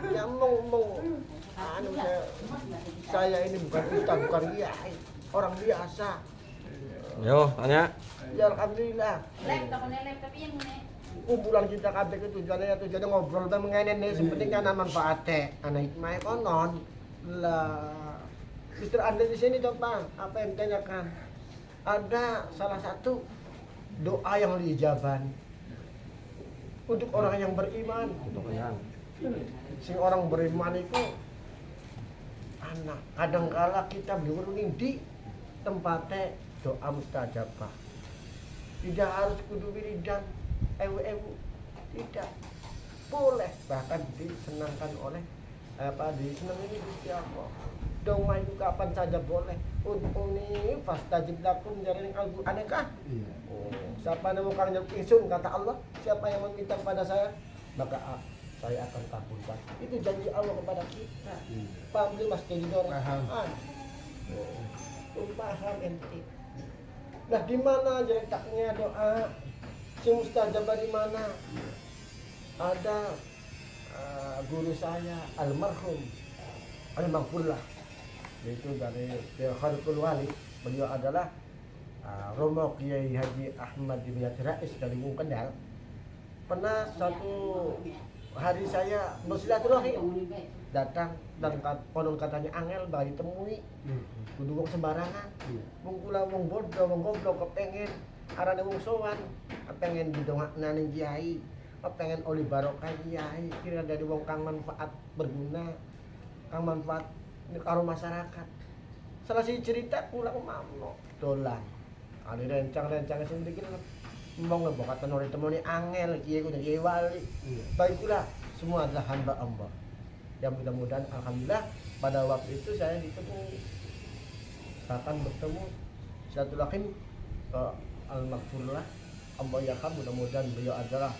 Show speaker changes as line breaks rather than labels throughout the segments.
Yang mau anu saya ini bukan ustaz, bukan kiai, orang biasa.
Yo, tanya.
Ya alhamdulillah. Kumpulan kita kabeh itu tujuannya ngobrol dan mengenai nih, sepenting kan manfaatnya, anak hikmahnya konon. Lah, justru Anda di sini coba apa yang ditanyakan? Ada salah satu doa yang diijabah untuk orang yang beriman.
Untuk yang
Sing orang beriman itu anak kadangkala kita berunding di tempatnya doa mustajabah. Tidak harus kudu wiridan ewu tidak boleh, bahkan disenangkan oleh disenangi Gusti Allah. Doa itu kapan saja boleh. Ud'uni fastajib lakum, jaring Al-Qur'an kah? Iya. Siapa yang mau kalian ingsun, kata Allah, siapa yang meminta kepada saya maka saya akan kabulkan. Itu janji Allah kepada kita. Paham belum Mas jadi orang? Paham. Paham ente. Nah, di mana letaknya doa si mustajabah di mana? Ada guru saya almarhum almarhumlah, yaitu dari Khaliful Walid. Beliau adalah Romo Kiai Haji Ahmad Dimyati Rais dari Gunung Kendal. Pernah satu hari saya bersilaturahim datang dan konon katanya angel bagi temui kudu wong sembarangan wong kula wong bodoh wong goblok kepengen arane wong sowan kepengen didongakna ning kiai kepengen oli barokah kiai kira dari wong kang manfaat berguna kang manfaat karo masyarakat. Salah si cerita kula mamno dolan ali rencang-rencang sing mriki mbong ngebokatan oleh temoni angel kiai kudu kiai wali. Baiklah, semua adalah hamba Allah. Yang mudah-mudahan alhamdulillah pada waktu itu saya ditemui, bahkan bertemu silaturahim al-maghfurlah Allah yarham, mudah-mudahan beliau adalah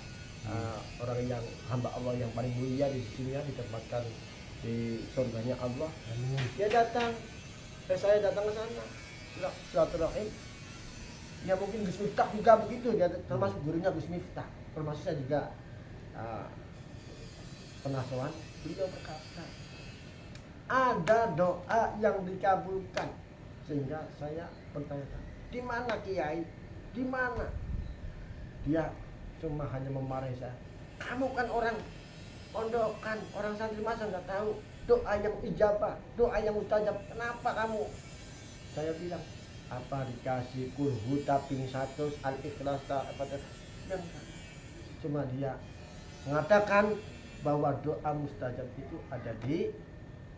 orang yang hamba Allah yang paling mulia di dunia, ditempatkan di surganya Allah. Dia datang, saya datang ke sana silaturahim. Ya mungkin Gus Miftah juga begitu, ya termasuk gurunya Gus Miftah, termasuk saya juga penasaran. Beliau berkata ada doa yang dikabulkan, sehingga saya bertanya, di mana kiai, di mana? Dia cuma hanya memarahi saya. Kamu kan orang pondokan, orang santri, masa nggak tahu doa yang ijabah, doa yang mustajab? Kenapa kamu? Saya bilang, apa dikasih kulhu taping 100 al-ikhlas apa yang cuma dia mengatakan bahwa doa mustajab itu ada di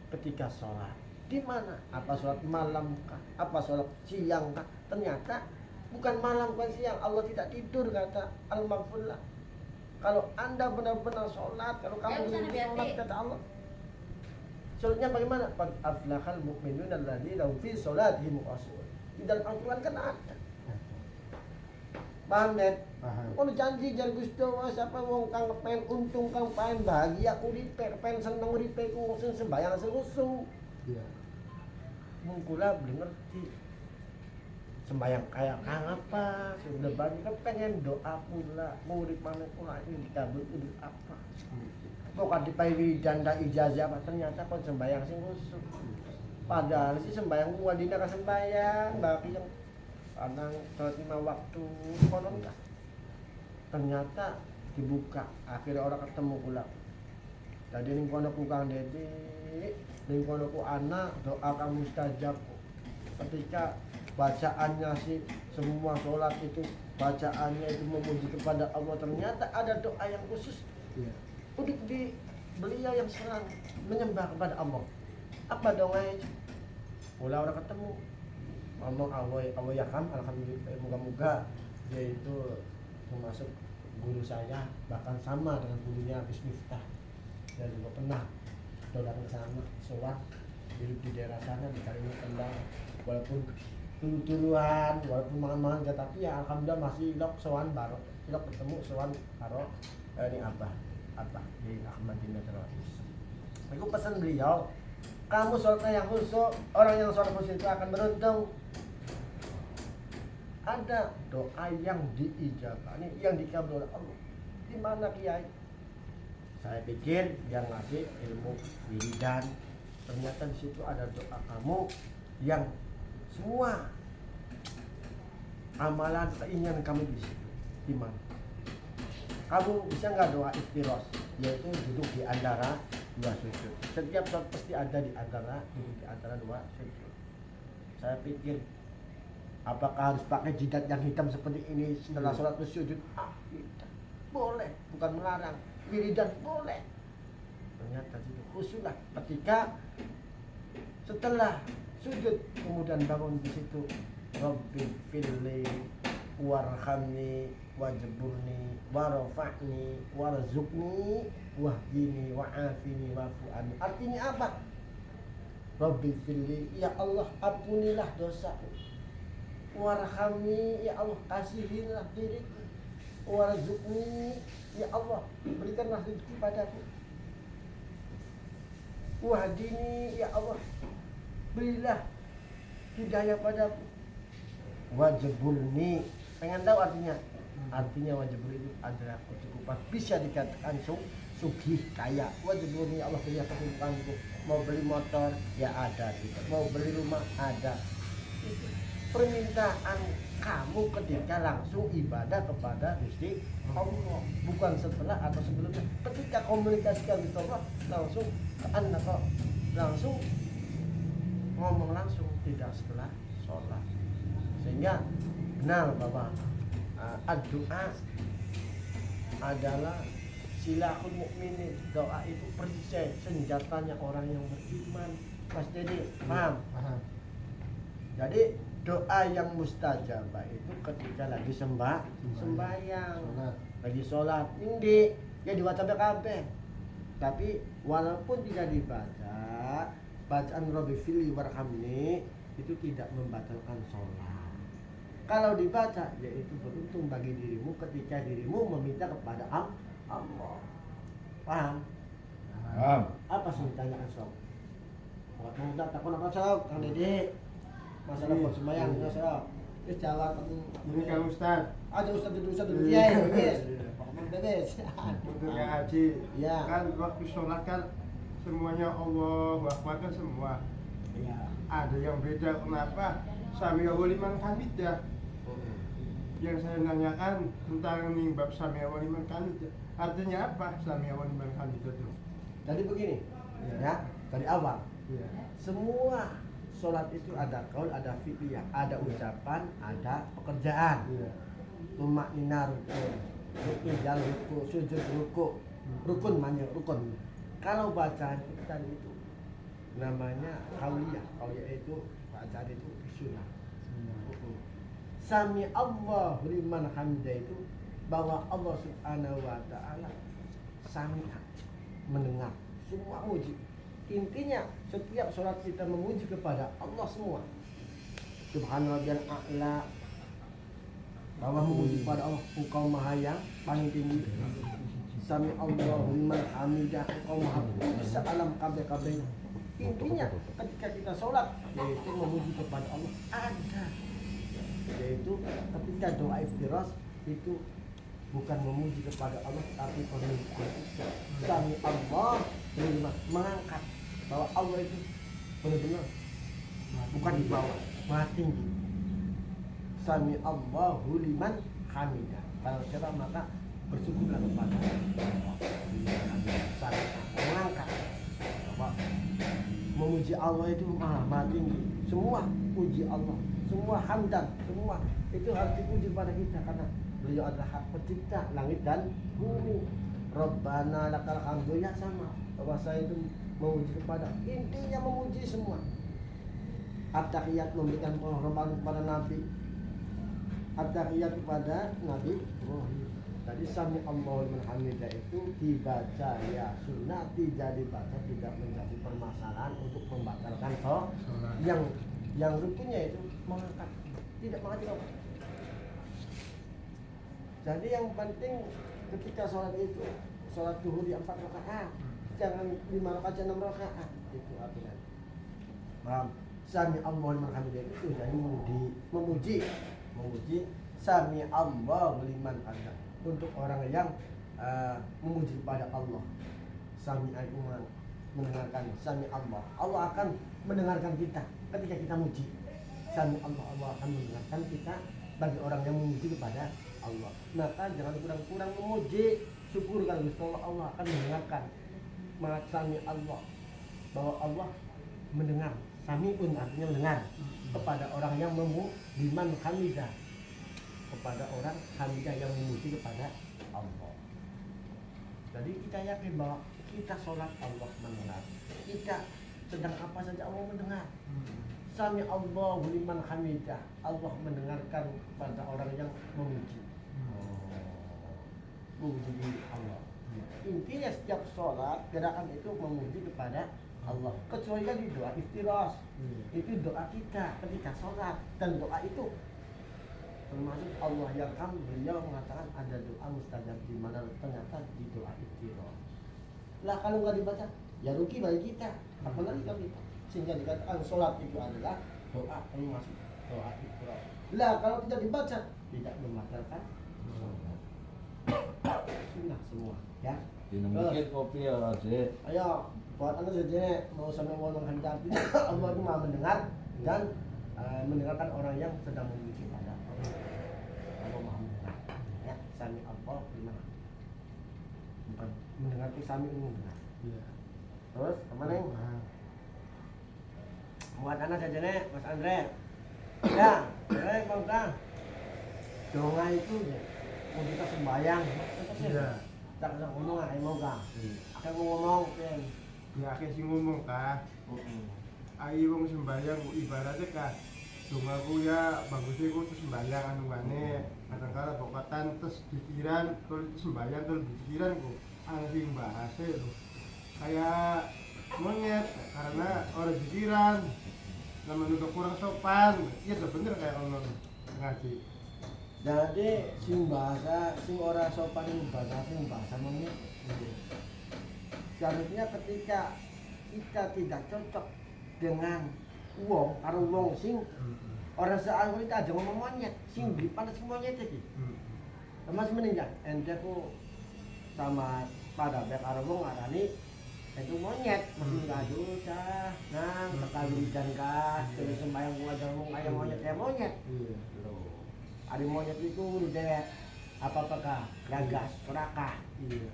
ketika sholat. Di mana? Apa sholat malam kah? Apa sholat siang kah? Ternyata bukan malam bukan siang, Allah tidak tidur kata al-maghfurlah. Kalau Anda benar-benar sholat, kalau kamu sholat kata Allah, sholatnya bagaimana? Qad aflahal mu'minun alladzina hum fi sholatihim khashi'un. Di dalam Al-Quran kan ada. Paham, Net? Kalau janji jar Gusti Allah siapa wong kang pengen untung, kang pengen bahagia uripe, pengen seneng uripe ku sing sembayang sing khusyuk. Iya. Mung kula belum ngerti. Sembayang kayak kang apa? Sudah banyak kan pengen doa pula, murid mana pula ini dikabul kudu apa? Bukan dipawi janda ijazah apa ternyata kon sembayang sing khusyuk. Padahal sih sembahyang wadina ka sembahyang, baki yang kadang sholat 5 waktu konon kah? Ternyata dibuka, akhirnya orang ketemu pula. Tadi ning kono ku Kang Dedi, ning kono ku anak doa kamu mustajab. Ketika bacaannya sih semua sholat itu bacaannya itu memuji kepada Allah, ternyata ada doa yang khusus untuk di beliau yang serang menyembah kepada Allah. Apa doanya itu? Mula orang ketemu ngomong Allah ya kan, alhamdulillah, moga-moga dia itu termasuk guru saya, bahkan sama dengan gurunya Gus Miftah. Saya juga pernah dolan ke sana, sowan hidup di daerah sana di Kalimantan, walaupun dulu-duluan, walaupun mangan-mangan, tapi ya alhamdulillah masih ilok sowan barok, ilok ketemu sowan barok ini apa di Ahmad Dimyati Rais. Aku pesan beliau, kamu sholatnya yang khusyuk, orang yang sholat khusyuk itu akan beruntung. Ada doa yang diijabah, yang dikabul oleh Allah. Di mana kiai? Saya pikir dia ngasih ilmu wiridan, ternyata di situ ada doa kamu yang semua amalan keinginan kamu di situ. Di mana? Kamu bisa nggak doa iftiros, yaitu duduk di antara dua sujud. Setiap sholat pasti ada di antara duduk di antara dua sujud. Saya pikir apakah harus pakai jidat yang hitam seperti ini setelah sholat sujud? Tidak. Boleh, bukan melarang. Wiridan boleh. Ternyata itu khusyuklah ketika setelah sujud kemudian bangun di situ. Rabbi firli warhamni wajburni warfa'ni warzuqni wahdini wa'afini wa'fu'ani. Artinya apa? Rabbi firli, ya Allah ampunilah dosaku. Warhamni, ya Allah kasihilah diriku. Warzuqni, ya Allah berikanlah rezeki padaku. Wahdini, ya Allah berilah hidayah padaku. Wajibulni, pengen tahu artinya? Artinya wajibul itu adalah kecukupan, bisa dikatakan sugih kaya. Wajibulni, Allah berilah kecukupanku. Mau beli motor ya ada gitu. Mau beli rumah ada gitu. Permintaan kamu ketika langsung ibadah kepada Gusti Allah, bukan setelah atau sebelumnya. Ketika komunikasikan dengan Allah langsung ke anak kok, langsung ngomong langsung, tidak setelah sholat. Sehingga benar bahwa doa adalah silahul mukminin. Doa itu perisai senjatanya orang yang beriman. Mas Dedi paham? Jadi doa yang mustajabah itu ketika lagi sembahyang, lagi sholat, ini ya diwaca kabeh. Tapi walaupun tidak dibaca, bacaan Rabbi firli warhamni itu tidak membatalkan sholat. Kalau dibaca, yaitu beruntung bagi dirimu ketika dirimu meminta kepada Allah. Paham?
Paham.
Apa sih ditanyakan sob? Buat muda takut apa sob? Kang Dede masalah bersembahyang ya sob. Terus jawab
Ini kan Ustaz.
ada Ustaz dulu ya yes. Pokoknya beres.
Untuk yang haji,
Ya.
kan waktu sholat kan semuanya Allahu Akbar kan semua.
Iya.
Ada yang beda, kenapa? Sami'allahu liman hamidah. Yang saya nanyakan tentang nih bab Sami'allahu liman hamidah. Artinya apa Sami'allahu liman hamidah itu?
Jadi begini,
Ya.
ya dari awal
Iya.
semua sholat itu ada kaul, ada fi'liyah, ada ucapan, ada pekerjaan.
Iya.
Tumak nina rukun, ijal rukun, sujud rukun, rukun banyak rukun. Kalau bacaan itu tadi itu namanya kauliyah, kauliyah itu bacaan itu sunnah. Sami Allahu liman hamidah itu bahwa Allah Subhanahu wa taala sami'a, mendengar semua muji. Intinya setiap sholat kita memuji kepada Allah semua. Subhanallahil a'la, bahwa memuji kepada Allah, Engkau Maha yang paling tinggi. Sami Allahu liman hamidah, Engkau Maha bisa alam kabeh-kabeh. Intinya ketika kita sholat yaitu memuji kepada Allah ada, yaitu ketika doa iftiras itu bukan memuji kepada Allah tapi permintaan. Sami Allah mengangkat bahwa Allah itu benar-benar bukan di bawah, maha tinggi. Sami Allahu liman hamidah. Kalau siapa maka bersyukurlah kepada Allah. Sami mengangkat bahwa memuji Allah itu maha tinggi. Semua puji Allah, semua hamdan, semua itu harus dipuji pada kita karena beliau adalah hak pencipta langit dan bumi. Rabbana lakal hamdu, ya sama bahwa saya itu memuji kepada, intinya memuji semua. At-tahiyat memberikan penghormatan kepada Nabi, at-tahiyat kepada Nabi. Tadi sami Allahu liman hamidah itu dibaca ya sunnah, tidak dibaca tidak menjadi permasalahan untuk membatalkan sholat. Yang rukunnya itu mengangkat, tidak mengangkat. Jadi yang penting ketika sholat itu, sholat duhur di 4 rakaat, jangan 5 rakaat, jangan 6 rakaat. Itu aturan. Paham? Sami Allahu liman hamidah itu jadi memuji. Sami Allahu liman hamidah untuk orang yang memuji kepada Allah. Sami al-Iman mendengarkan sami Allah. Allah akan mendengarkan kita ketika kita muji. Sami Allah, Allah akan mendengarkan kita bagi orang yang memuji kepada Allah. Maka jangan kurang-kurang memuji, syukur kalau Gusti Allah akan mendengarkan. Maka sami Allah, bahwa Allah mendengar. Sami pun artinya mendengar kepada orang yang liman hamidah, kepada orang hamidah yang memuji kepada Allah. Jadi kita yakin bahwa kita sholat Allah mendengar, kita sedang apa saja Allah mendengar. Sami Allahu liman hamidah, Allah mendengarkan pada orang yang memuji. Memuji Allah. Intinya setiap sholat gerakan itu memuji kepada Allah. Kecuali kan di doa iftiras, itu doa kita ketika sholat, dan doa itu termasuk Allah yang beliau mengatakan ada doa mustajab di mana ternyata di doa iftiras. Lah kalau nggak dibaca, ya rugi bagi kita. Apalagi kalau kita, sehingga dikatakan sholat itu adalah doa termasuk doa iftiras. Lah kalau tidak dibaca, tidak membatalkan sholat. Sunnah semua, ya.
Dinamikit kopi ya, Dek.
Ayo, buat anda saja mau sampai mau menghendaki Allah itu maha mendengar dan mendengarkan orang yang sedang memuji pada Allah. Allah maha mendengar. Ya, sami Allah gimana? Bukan mendengar itu sami ini mendengar.
Iya.
Terus kemana yang? Buat anda saja nih, Mas Andre. Ya, mau kan? Doa itu ya, mau kita sembahyang.
Iya.
Tak usah ngomong aja mau kan? Akan ngomong kan?
Ya akeh sing ngomong kah. Ayo wong sembahyang ku ibaratnya kah. Dongaku ya bagusnya ku terus sembahyang anu wane. Kadang-kadang bokatan terus pikiran, terus sembahyang terus pikiran ku sing bahasa lho. Kayak monyet karena orang pikiran. Namanya udah kurang sopan. Iya bener kayak ono ngaji.
Jadi sing bahasa sing ora sopan sing bahasa monyet. Seharusnya ketika kita tidak cocok dengan wong karo wong sing orang seakan kita aja ngomong monyet, sing dipanas sing monyet iki. Mas meninggal, ente ku sama pada bek karo wong arani itu monyet, masih ngadu cah, nang kekalidan kah, terus sembayang gua aja ngomong kayak monyet kayak monyet. Ada monyet itu udah apa-apakah gagas, serakah.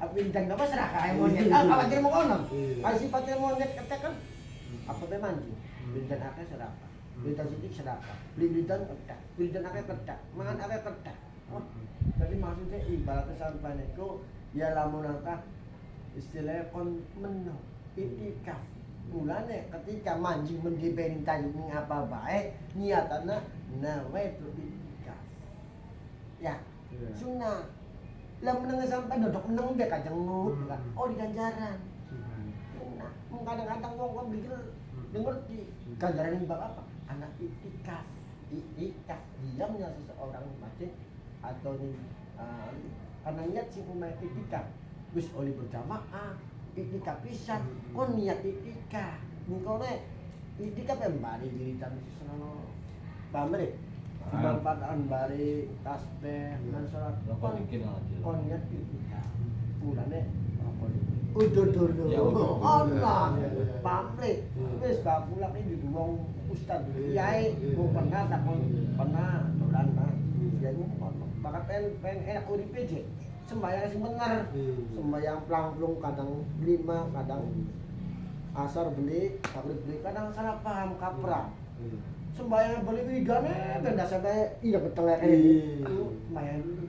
Apa bintang apa serakah kayak monyet? Kalau dia mau konon, kalau sifatnya monyet ketek kan apa be mancing? Bintang akeh serakah, bintang sidik serakah, bintang ketek, bintang akeh ketek, mangan akeh ketek. Jadi maksudnya ibaratnya sampai itu ya lamun angka istilahnya kon menang itikaf. Mulane ketika mancing mendiberi tanya apa baik niatannya nawaitu itikaf. Ya, sunnah. Lah meneng sampai dodok meneng dia kajengut kan. Oh di ganjaran. Sunnah. Kadang-kadang wong kok pikir ngerti ganjaran ini bab apa? Anak itikaf. Itikaf diamnya seseorang masjid atau karena niat sing umay itikaf. Wis oleh berjamaah, itikaf pisan, kon niat itikaf. Ngkone itikaf embari diritan sesana. Paham deh? Dimanfaatkan bari tasbih dan salat kon niat itikaf. Mulane udah dulu.
Ya udah.
Allah. Pamrih. Wis bakulak iki diwong ustaz kiai kok pernah takon pernah dolan mah. Jadi bakal pengen enak uripe je. Sembahyang sing bener. Sembahyang plangplung kadang 5, kadang asar beli, maghrib beli, kadang salah paham kaprah. Sembahyang beli widane benda sampai iya ketengah itu sembahyang dulu.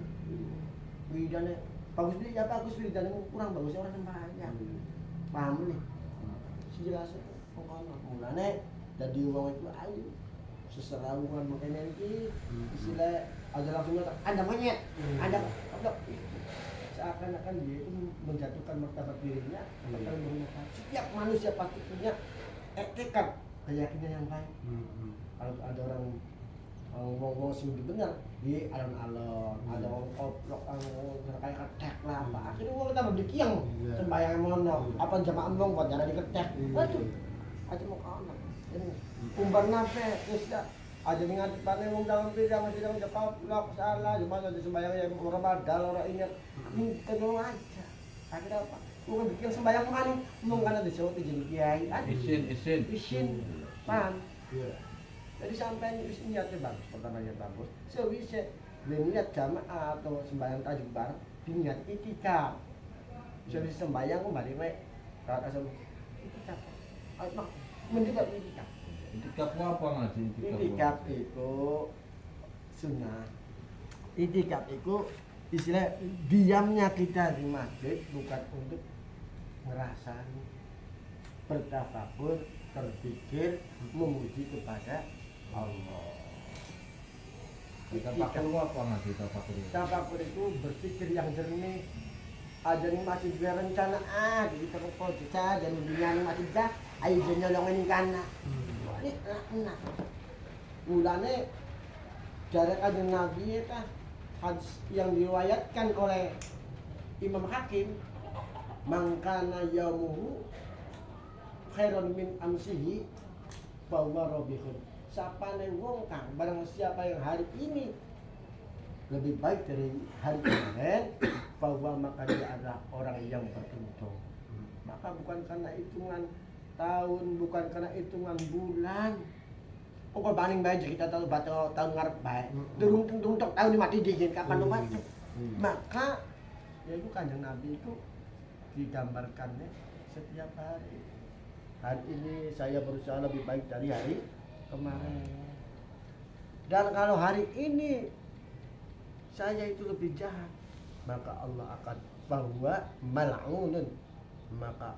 Widane bagus beli apa bagus widane kurang bagus orang sembahyang. Paham nih. Sejelas pokoknya mulane dadi wong itu ayo seserawungan makanya iki istilah ada langsung ada monyet, ada seakan-akan dia itu menjatuhkan martabat dirinya, setiap manusia pasti punya tekad keyakinan yang baik. Kalau ada orang ngomong sing benar, di alon-alon, ada orang koplok, kayak ketek lah, apa akhirnya orang tambah dikiang sembahyang mono, apa jamaah wong buat jangan diketek, waduh, aja mau kalah, ini umbar nape, terus dah aja nih ngadepane wong dalam pirang Jepang lok salah cuma ada sembahyang yang orang badal orang ingat ini tenang aja akhirnya apa bukan bikin sembahyang mana mau kan ada sesuatu jadi kiai isin paham
Iya.
jadi sampai niatnya bagus pertamanya bagus sewise niat jamaah atau sembahyang tajuk bar niat itikaf jadi sembahyang kembali we kalau asal itikaf mak mendekat itikaf
Itikaf apa ngaji?
itikaf itu sunnah itikaf itu istilah diamnya kita di masjid bukan untuk ngerasani bertafakur terpikir memuji kepada Allah.
Tafakur apa ngaji tafakur?
Tafakur itu berpikir yang jernih aja nih masih dua rencana jadi terpukul saja dan dunia masih dah ayo nyolongin kana ini enak mulane jarak aja Nabi itu hadis yang diriwayatkan oleh Imam Hakim mangkana yaumuhu khairon min amsihi bahwa robihun sapane wong kang barang siapa yang hari ini lebih baik dari hari kemarin bahwa maka dia adalah orang yang beruntung maka bukan karena hitungan tahun bukan karena hitungan bulan pokok paling baik kita tahu batu tahun ngarep baik durung tahun ini mati dingin kapan lu mati maka ya itu kanjeng Nabi itu digambarkannya setiap hari ini saya berusaha lebih baik dari hari kemarin dan kalau hari ini saya itu lebih jahat maka Allah akan bahwa mal'unun maka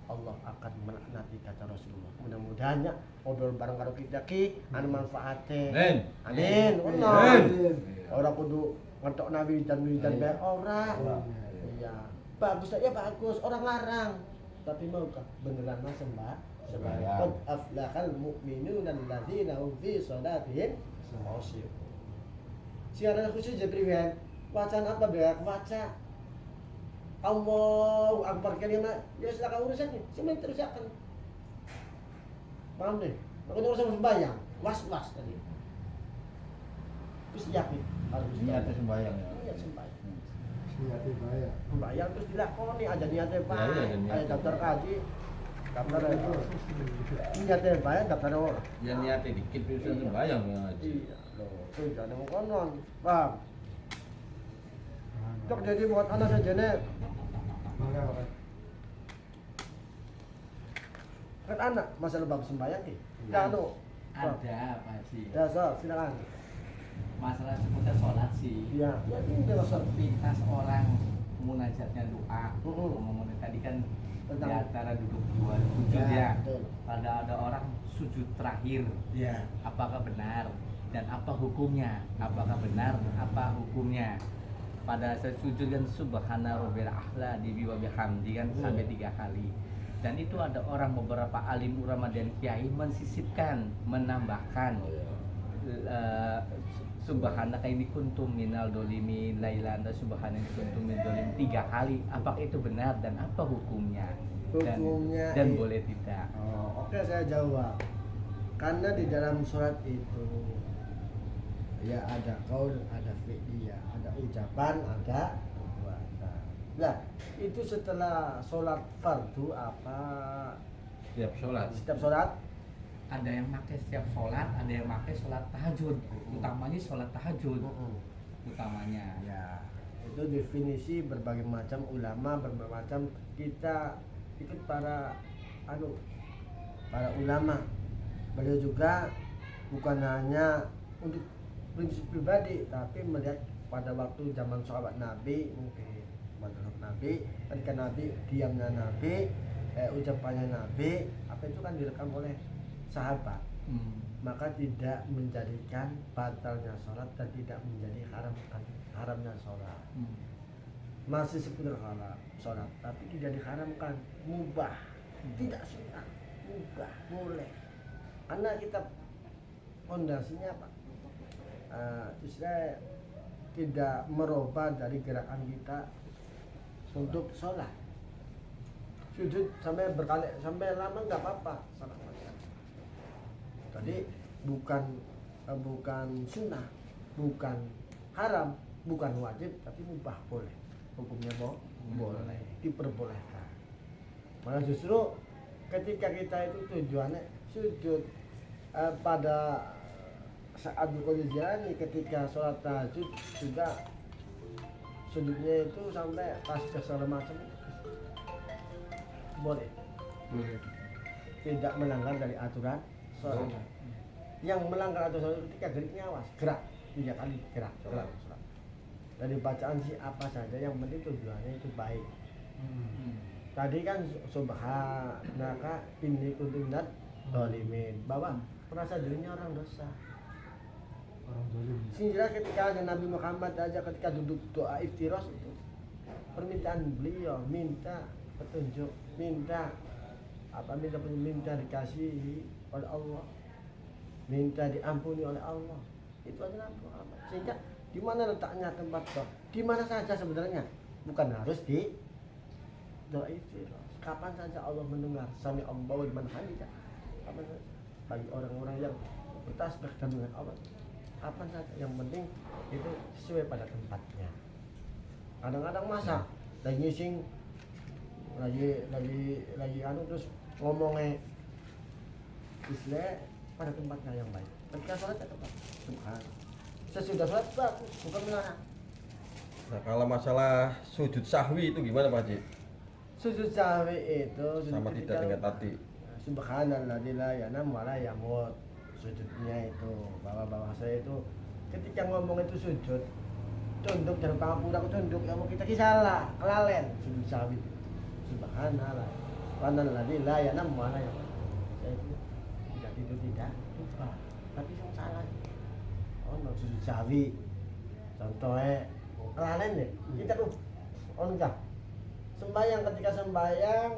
Allah akan melaknati kata Rasulullah. Mudah-mudahan ya obrol bareng karo kita ki anu manfaate. Amin. Amin. Ora kudu ngetok nabi dan bae ora. Iya. Bagus aja bagus, orang larang. Tapi maukah beneran mah sembahyang. Qad aflahal mu'minun alladzina hum fi shalatihim khashi'un. Siaran khusus Jibril. Wacana apa bae? Waca Allahu Akbar kalimat, ya silakan urusannya, semuanya terus akan. Paham deh? Makanya urusan sembahyang, was-was tadi. Terus yakin harus
Niatnya sembahyang ya.
Niat sembahyang.
Niatnya bahaya.
Sembahyang terus dilakoni aja niatnya baik.
Ya, iya, niatnya.
Ayo daftar kaji, daftar itu. Niatnya baik, daftar orang.
Ya niatnya dikit bisa sembahyang ya ngaji.
Iya, loh, tuh jangan ngonon, paham? Cok jadi buat anak saja nih.
Maka
Kan anak masalah bab sembahyang nih. Ya anu.
Ada Pak Haji.
Ya so, silakan.
Masalah seputar sholat sih.
Iya. Ya ini masalah.
Sepintas orang munajatnya doa.
Mm-mm.
Ngomongin tadi kan di
Tentang-
antara duduk dua sujud ya.
betul.
Ada orang sujud terakhir.
Iya.
Apakah benar dan apa hukumnya? Apakah benar? Apa hukumnya? Pada saat sujud kan subhana rabbil a'la wa bihamdi kan sampai 3 kali. Dan itu ada orang beberapa alim ulama dan kiai mensisipkan, menambahkan subhanaka ini kuntum minal dolimi lailan dan subhanaka ini kuntum min dolim 3 kali. Apakah itu benar dan apa hukumnya?
Hukumnya
Dan boleh tidak?
Oh, oke saya jawab. Karena di dalam surat itu ya ada qaul, ada fi'liyah, ada ucapan, ada perbuatan. Nah, itu setelah sholat fardu apa
Setiap sholat.
setiap sholat
Ada yang pakai setiap sholat, ada yang pakai sholat tahajud. Utamanya sholat tahajud. Utamanya.
ya itu definisi berbagai macam ulama berbagai macam kita ikut para ulama. Beliau juga bukan hanya untuk prinsip pribadi tapi melihat pada waktu zaman sahabat Nabi mungkin menurut Nabi ketika Nabi diamnya Nabi ucapannya Nabi apa itu kan direkam oleh sahabat maka tidak menjadikan batalnya sholat dan tidak menjadi haramnya sholat masih seputar halal sholat tapi tidak diharamkan mubah tidak sunnah mubah boleh karena kita fondasinya apa istilah tidak merubah dari gerakan kita untuk sholat sujud sampai berkali sampai lama nggak apa-apa sholat. Jadi bukan bukan sunnah, bukan haram, bukan wajib, tapi mubah, boleh. Hukumnya boleh, diperbolehkan. Malah justru ketika kita itu tujuannya sujud pada saat Qadir Jilani ketika sholat tahajud juga sujudnya itu sampai tasbih segala macam boleh, tidak melanggar dari aturan sholat. Yang melanggar aturan sholat ketika geriknya awas, gerak 3 kali gerak sholat. Dari bacaan sih apa saja yang penting tujuannya itu baik. Tadi kan subhanaka inni kuntu minadz dzalimin, bahwa merasa dirinya orang dosa. Sehingga ketika ada Nabi Muhammad aja ketika duduk doa iftiros itu permintaan beliau minta petunjuk, minta dikasihi oleh Allah, minta diampuni oleh Allah. Itu adalah Muhammad. Sehingga di mana letaknya tempat doa? Di mana saja sebenarnya, bukan harus di doa iftiros. Kapan saja Allah mendengar sami Allahu liman hamidah. Kapan saja bagi orang-orang yang bertasbih dengan Allah. Kapan saja, yang penting itu sesuai pada tempatnya. Kadang-kadang masa lagi ngising lagi anu terus ngomongnya istilah pada tempatnya yang baik. Ketika sholat ya tepat. Subhanallah. Sesudah sholat bagus, bukan melarang.
Nah, kalau masalah sujud sahwi itu gimana Pak Haji?
Sujud sahwi itu
Sama tidak dengan tadi.
Subhanalladzi la yanam wa la yamut. Sujudnya itu bahwa saya itu ketika ngomong itu sujud tunduk jangan pangapura tunduk ya mau kita salah kelalen sujud sahwi. Subhanallah subhanalladzi la yanam wa la yamut. Saya itu tidak tidur tidak lupa tapi yang salah. Oh no sujud sahwi contohnya kelalen deh kita tuh enggak sembayang ketika sembayang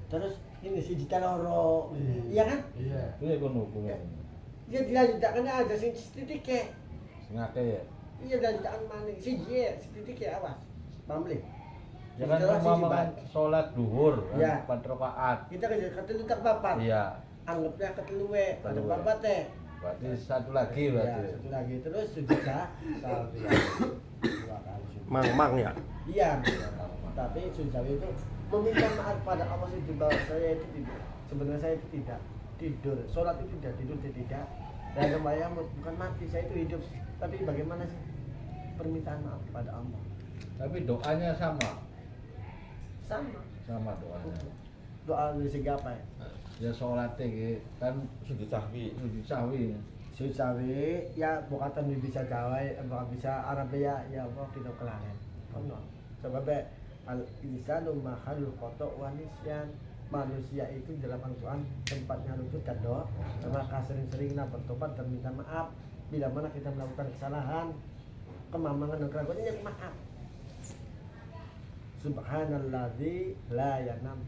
terus ini si Jita loro, iya kan?
Iya.
Iya kono hukum.
Dia dilanjutkan aja si titik ke.
Ngake ya.
Iya dilanjutkan mana? Si titik ke awas. Paham belum?
Jangan umpamakan sholat duhur
Ya.
4 rakaat.
Kita ketelu tak papat.
Iya.
Anggapnya keteluwe, ada
Keteluwe.
papat teh.
Berarti satu lagi
Ya,
berarti.
satu lagi terus sujud sahwi. 2 kali sujud.
Mang ya.
Iya. Tapi sujud sahwi itu meminta maaf pada Allah itu bahwa saya itu tidak, sebenarnya saya itu tidak tidur, sholat itu tidak tidur tidak, dan sembahyang bukan mati, saya itu hidup. Tapi bagaimana sih permintaan maaf pada Allah?
Tapi doanya sama doanya.
Doa dari segi apa ya?
Ya sholatnya gitu kan
Sujud sahwi.
sujud sahwi.
Sujud sahwi ya bukan bisa Jawa, bukan bisa Arabia ya apa kita kelalen. Kono. Sebabnya al-insanu mahalul khata' wa nisyan. Manusia itu dalam Al-Quran tempatnya lutut dan doa, maka sering-seringlah bertobat dan minta maaf bila mana kita melakukan kesalahan, kemamangan dan keraguan ini maaf. Subhanalladzi la yanam,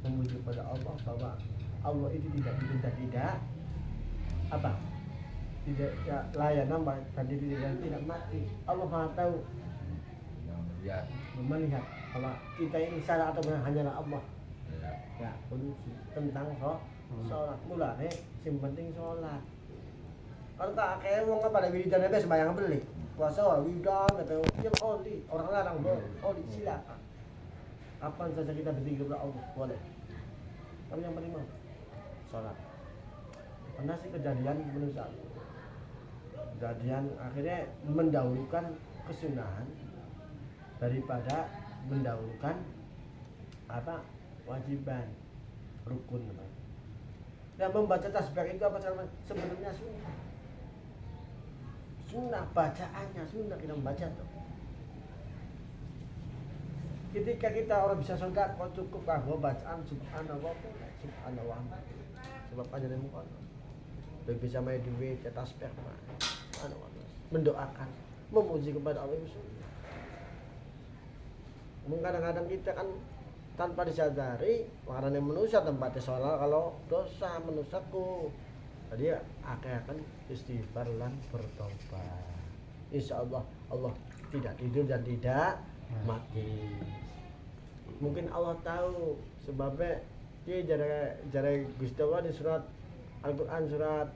memuji pada Allah bahwa Allah itu tidak apa? Tidak ya layanam dan tidak mati. Allah Maha tahu,
Ya.
melihat bahwa kita ini salah atau benar hanyalah Allah.
Ya.
Ya, kondisi tentang sholat mulane sing penting sholat. Kalau tak kayak wong pada wiridan aja sembahyang beli. Puasa wiridan atau dia oli, orang larang oli silakan. Kapan saja kita berpikir kepada Allah boleh. Tapi yang penting mau sholat. Pernah sih kejadian manusia. Kejadian akhirnya mendahulukan kesunahan daripada mendahulukan apa wajiban rukun. Dan membaca tasbih itu apa sebenarnya sunnah bacaannya sunnah kita membaca tuh. Ketika kita orang bisa sholat kok cukup bahwa bacaan subhanallah subhanallah sebab aja dari muka lebih bisa main duit ya tasbih mendoakan memuji kepada Allah itu. Kadang-kadang kita kan tanpa disadari warnanya manusia tempatnya sholat kalau dosa manusiaku jadi akan istighfar lan bertobat. Insya Allah Allah tidak tidur dan tidak mati. Mungkin Allah tahu sebabnya dia jare Gusti Allah di surat Al-Quran surat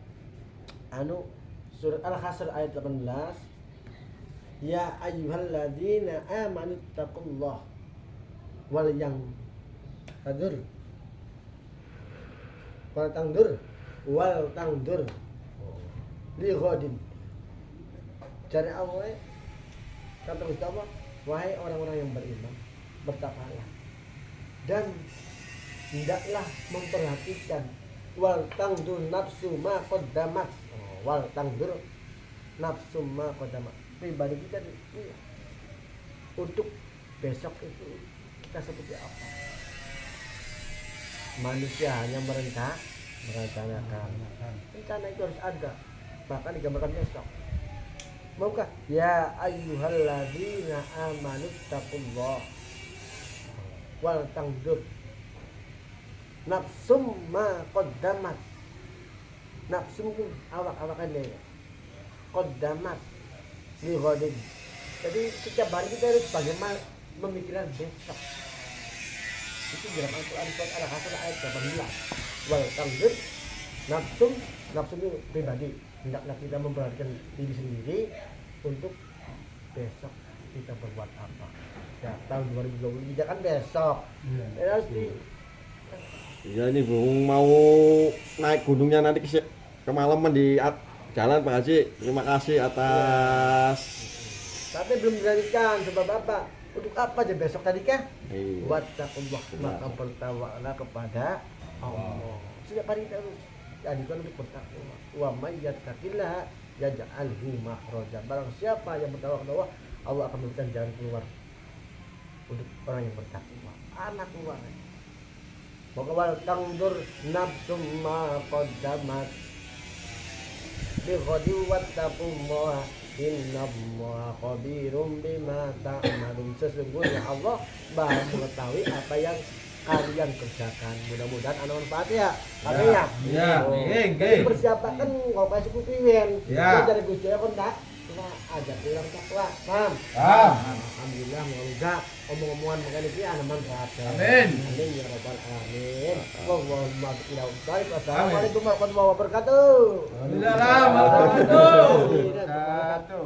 surat Al-Hasr ayat 18. Ya ayyuhalladzina amanu taqullah wal yang tadur wal tangdur li ghadin. Jadi Allah kata Mustafa, wahai orang-orang yang beriman, bertakwalah dan hendaklah memperhatikan wal tangdur nafsu ma qaddamat. Wal tangdur nafsu ma qaddamat. Pribadi kita untuk besok itu kita seperti apa? Manusia hanya merencanakan. Rencana itu harus ada. Bahkan digambarkan besok. Maukah? Ya ayyuhalladzina amanu taqullah wal tangdur nafsum ma qaddamat. Nafsum itu awak-awakan dia. Qaddamat li ghadin. Jadi setiap hari kita harus bagaimana memikirkan besok. Itu dalam Al-Quran surat Al-Hasr ayat 18. Wal tangdur nafsu itu pribadi. Hendaklah kita memperhatikan diri sendiri untuk besok kita berbuat apa. Ya, tahun 2023 kan besok. Harus di
Iya ini Bung mau naik gunungnya nanti kemalaman di jalan Pak Haji. Terima kasih atas
tapi belum dilanjutkan sebab apa? Untuk apa aja besok tadi kah?
Iya.
Wattaqullah, maka bertawakallah kepada Allah. Setiap hari kita harus jadikan untuk bertakwa. Wa may yattaqillah yaj'alhu makhraja. Barang siapa yang bertakwa kepada Allah, Allah akan memberikan jalan keluar untuk orang yang bertakwa. Anak keluar. Maka wal tangdur nafsum ma qaddamat bi ghadi wattaqullaha innallaha khabirum bima ta'malun. Sesungguhnya Allah Maha mengetahui apa yang kalian kerjakan. Mudah-mudahan ana manfaat ya. Kami ya.
Iya,
Jadi persiapan kau kasih kupiwen.
Ya.
Dari Gusti Allah kontak. Cuma aja pulang takwa. Paham? Alhamdulillah moga omong-omongan mengenai dia ana manfaat.
Amin.
Amin ya rabbal alamin. Wallahumma ila utai. Wassalamualaikum warahmatullahi wabarakatuh.
Waalaikumsalam warahmatullahi wabarakatuh.
Satu.